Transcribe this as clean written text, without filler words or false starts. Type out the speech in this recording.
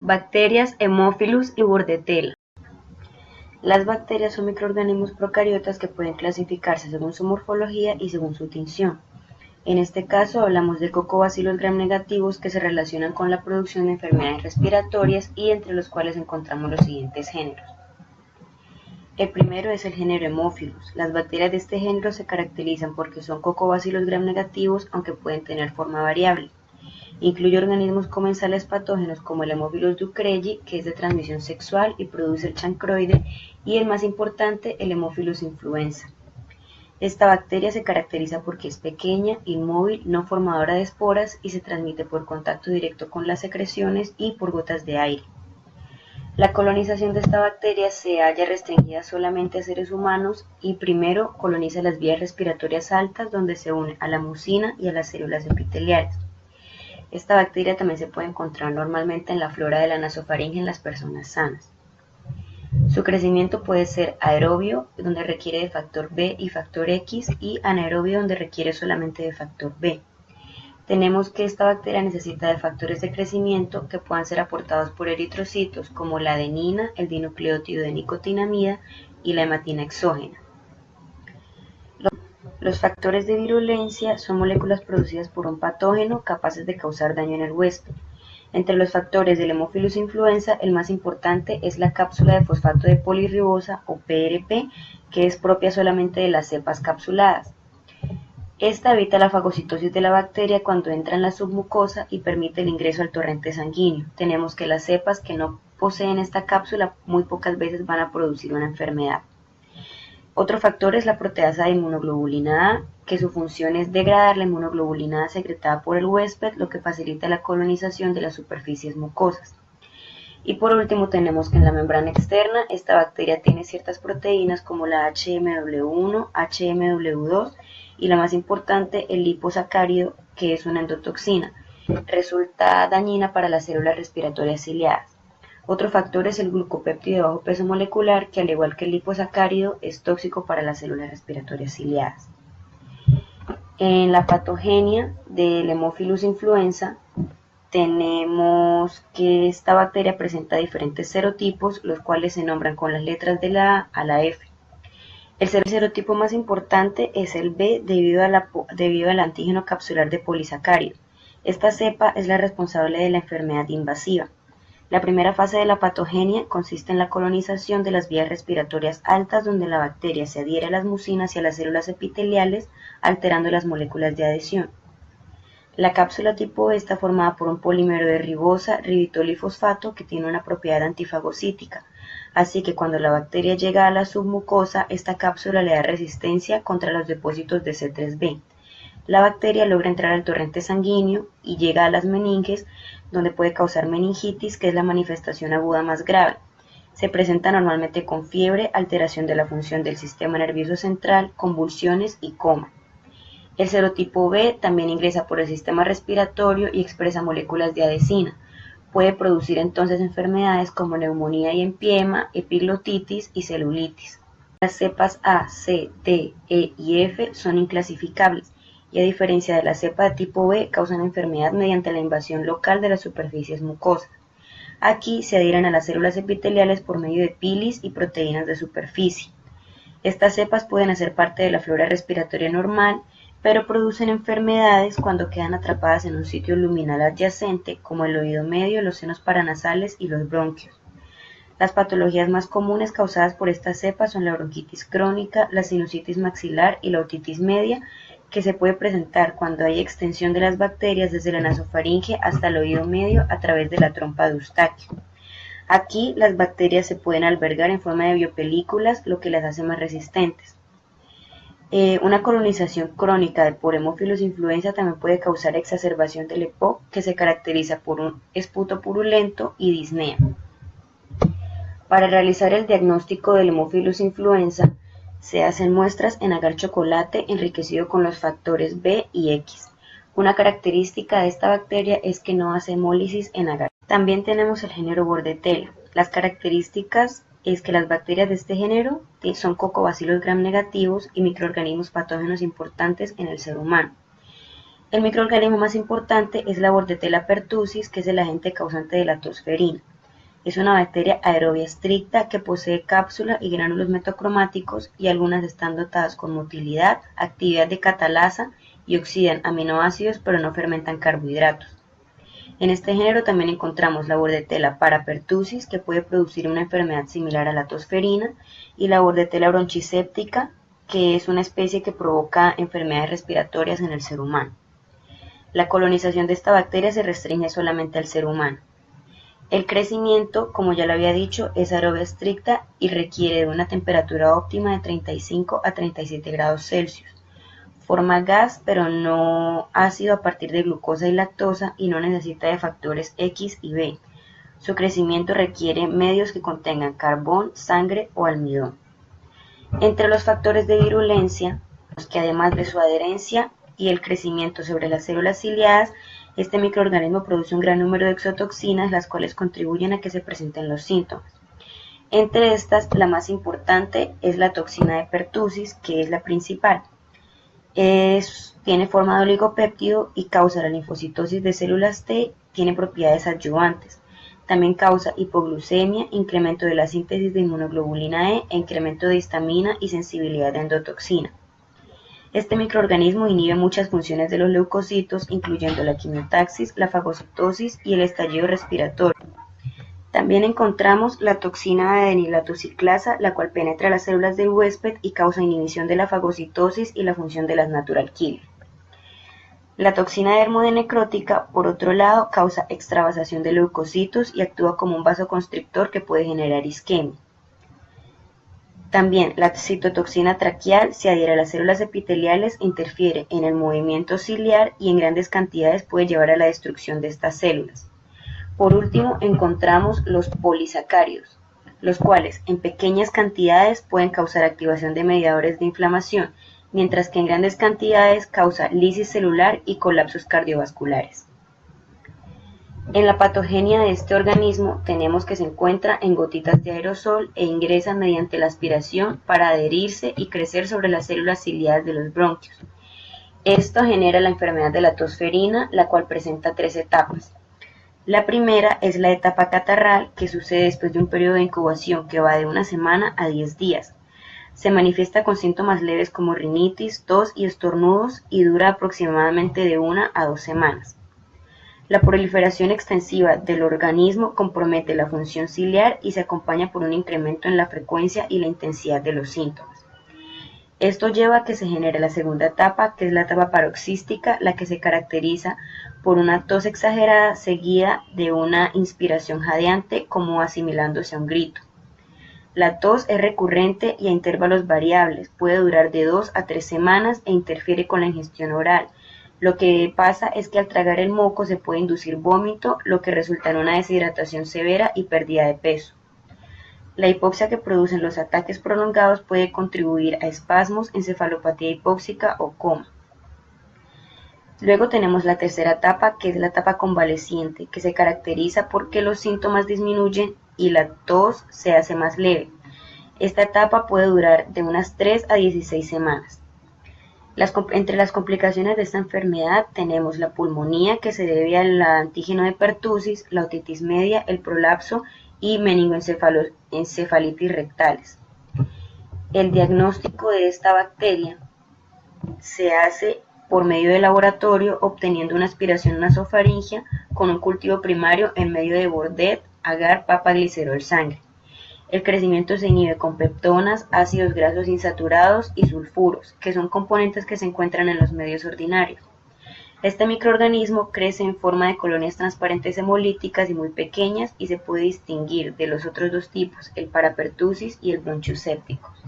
Bacterias, Haemophilus y Bordetella. Las bacterias son microorganismos procariotas que pueden clasificarse según su morfología y según su tinción. En este caso hablamos de Coccobacillus gram-negativos que se relacionan con la producción de enfermedades respiratorias y entre los cuales encontramos los siguientes géneros. El primero es el género Haemophilus. Las bacterias de este género se caracterizan porque son Coccobacillus gram-negativos, aunque pueden tener forma variable. Incluye organismos comensales patógenos como el Haemophilus ducreyi, que es de transmisión sexual y produce el chancroide, y el más importante, el Haemophilus influenza. Esta bacteria se caracteriza porque es pequeña, inmóvil, no formadora de esporas y se transmite por contacto directo con las secreciones y por gotas de aire. La colonización de esta bacteria se halla restringida solamente a seres humanos y primero coloniza las vías respiratorias altas donde se une a la mucina y a las células epiteliales. Esta bacteria también se puede encontrar normalmente en la flora de la nasofaringe en las personas sanas. Su crecimiento puede ser aerobio, donde requiere de factor B y factor X, y anaerobio, donde requiere solamente de factor B. Tenemos que esta bacteria necesita de factores de crecimiento que puedan ser aportados por eritrocitos, como la adenina, el dinucleótido de nicotinamida y la hematina exógena. Los factores de virulencia son moléculas producidas por un patógeno capaces de causar daño en el huésped. Entre los factores del Haemophilus influenza, el más importante es la cápsula de fosfato de polirribosa o PRP, que es propia solamente de las cepas capsuladas. Esta evita la fagocitosis de la bacteria cuando entra en la submucosa y permite el ingreso al torrente sanguíneo. Tenemos que las cepas que no poseen esta cápsula muy pocas veces van a producir una enfermedad. Otro factor es la proteasa de inmunoglobulina A, que su función es degradar la inmunoglobulina A secretada por el huésped, lo que facilita la colonización de las superficies mucosas. Y por último tenemos que en la membrana externa esta bacteria tiene ciertas proteínas como la HMW1, HMW2 y la más importante el liposacárido, que es una endotoxina. Resulta dañina para las células respiratorias ciliadas. Otro factor es el glucopéptido de bajo peso molecular, que al igual que el liposacárido es tóxico para las células respiratorias ciliadas. En la patogenia del Haemophilus influenza tenemos que esta bacteria presenta diferentes serotipos, los cuales se nombran con las letras de la A a la F. El serotipo más importante es el B debido al antígeno capsular de polisacárido. Esta cepa es la responsable de la enfermedad invasiva. La primera fase de la patogenia consiste en la colonización de las vías respiratorias altas donde la bacteria se adhiere a las mucinas y a las células epiteliales, alterando las moléculas de adhesión. La cápsula tipo B está formada por un polímero de ribosa, ribitol y fosfato que tiene una propiedad antifagocítica, así que cuando la bacteria llega a la submucosa, esta cápsula le da resistencia contra los depósitos de C3b. La bacteria logra entrar al torrente sanguíneo y llega a las meninges, donde puede causar meningitis, que es la manifestación aguda más grave. Se presenta normalmente con fiebre, alteración de la función del sistema nervioso central, convulsiones y coma. El serotipo B también ingresa por el sistema respiratorio y expresa moléculas de adhesina. Puede producir entonces enfermedades como neumonía y empiema, epiglotitis y celulitis. Las cepas A, C, D, E y F son inclasificables y a diferencia de la cepa de tipo B causan enfermedad mediante la invasión local de las superficies mucosas. Aquí se adhieren a las células epiteliales por medio de pilis y proteínas de superficie. Estas cepas pueden hacer parte de la flora respiratoria normal, pero producen enfermedades cuando quedan atrapadas en un sitio luminal adyacente como el oído medio, los senos paranasales y los bronquios. Las patologías más comunes causadas por estas cepas son la bronquitis crónica, la sinusitis maxilar y la otitis media, que se puede presentar cuando hay extensión de las bacterias desde la nasofaringe hasta el oído medio a través de la trompa de Eustaquio. Aquí las bacterias se pueden albergar en forma de biopelículas, lo que las hace más resistentes. Una colonización crónica por Haemophilus influenza también puede causar exacerbación del EPOC, que se caracteriza por un esputo purulento y disnea. Para realizar el diagnóstico del Haemophilus influenza, se hacen muestras en agar chocolate enriquecido con los factores B y X. Una característica de esta bacteria es que no hace hemólisis en agar. También tenemos el género Bordetella. Las características es que las bacterias de este género son Coccobacillus gram-negativos y microorganismos patógenos importantes en el ser humano. El microorganismo más importante es la Bordetella pertussis, que es el agente causante de la tosferina. Es una bacteria aerobia estricta que posee cápsula y gránulos metacromáticos y algunas están dotadas con motilidad, actividad de catalasa y oxidan aminoácidos pero no fermentan carbohidratos. En este género también encontramos la Bordetella parapertussis, que puede producir una enfermedad similar a la tosferina, y la Bordetella bronchiséptica, que es una especie que provoca enfermedades respiratorias en el ser humano. La colonización de esta bacteria se restringe solamente al ser humano. El crecimiento, como ya lo había dicho, es aerobia estricta y requiere de una temperatura óptima de 35 a 37 grados Celsius. Forma gas, pero no ácido a partir de glucosa y lactosa y no necesita de factores X y B. Su crecimiento requiere medios que contengan carbón, sangre o almidón. Entre los factores de virulencia, los que además de su adherencia y el crecimiento sobre las células ciliadas, este microorganismo produce un gran número de exotoxinas, las cuales contribuyen a que se presenten los síntomas. Entre estas, la más importante es la toxina de pertussis, que es la principal. Tiene forma de oligopéptido y causa la linfocitosis de células T, tiene propiedades adyuvantes. También causa hipoglucemia, incremento de la síntesis de inmunoglobulina E e incremento de histamina y sensibilidad de endotoxina. Este microorganismo inhibe muchas funciones de los leucocitos, incluyendo la quimiotaxis, la fagocitosis y el estallido respiratorio. También encontramos la toxina de adenilatociclasa, la cual penetra las células del huésped y causa inhibición de la fagocitosis y la función de las natural killer. La toxina dermodenecrótica, por otro lado, causa extravasación de leucocitos y actúa como un vasoconstrictor que puede generar isquemia. También la citotoxina traqueal se adhiere a las células epiteliales, interfiere en el movimiento ciliar y en grandes cantidades puede llevar a la destrucción de estas células. Por último, encontramos los polisacáridos, los cuales en pequeñas cantidades pueden causar activación de mediadores de inflamación, mientras que en grandes cantidades causa lisis celular y colapsos cardiovasculares. En la patogenia de este organismo tenemos que se encuentra en gotitas de aerosol e ingresa mediante la aspiración para adherirse y crecer sobre las células ciliadas de los bronquios. Esto genera la enfermedad de la tosferina, la cual presenta 3 etapas. La primera es la etapa catarral, que sucede después de un periodo de incubación que va de 1 semana a 10 días. Se manifiesta con síntomas leves como rinitis, tos y estornudos y dura aproximadamente de 1 a 2 semanas. La proliferación extensiva del organismo compromete la función ciliar y se acompaña por un incremento en la frecuencia y la intensidad de los síntomas. Esto lleva a que se genere la segunda etapa, que es la etapa paroxística, la que se caracteriza por una tos exagerada seguida de una inspiración jadeante como asimilándose a un grito. La tos es recurrente y a intervalos variables, puede durar de 2 a 3 semanas e interfiere con la ingestión oral. Lo que pasa es que al tragar el moco se puede inducir vómito, lo que resulta en una deshidratación severa y pérdida de peso. La hipoxia que producen los ataques prolongados puede contribuir a espasmos, encefalopatía hipóxica o coma. Luego tenemos la tercera etapa, que es la etapa convaleciente, que se caracteriza porque los síntomas disminuyen y la tos se hace más leve. Esta etapa puede durar de unas 3 a 16 semanas. Entre las complicaciones de esta enfermedad tenemos la pulmonía, que se debe al antígeno de pertussis, la otitis media, el prolapso y meningoencefalitis rectales. El diagnóstico de esta bacteria se hace por medio de laboratorio, obteniendo una aspiración nasofaringea con un cultivo primario en medio de Bordet, agar, papa, glicerol, sangre. El crecimiento se inhibe con peptonas, ácidos grasos insaturados y sulfuros, que son componentes que se encuentran en los medios ordinarios. Este microorganismo crece en forma de colonias transparentes hemolíticas y muy pequeñas y se puede distinguir de los otros dos tipos, el parapertussis y el bronchiosépticos.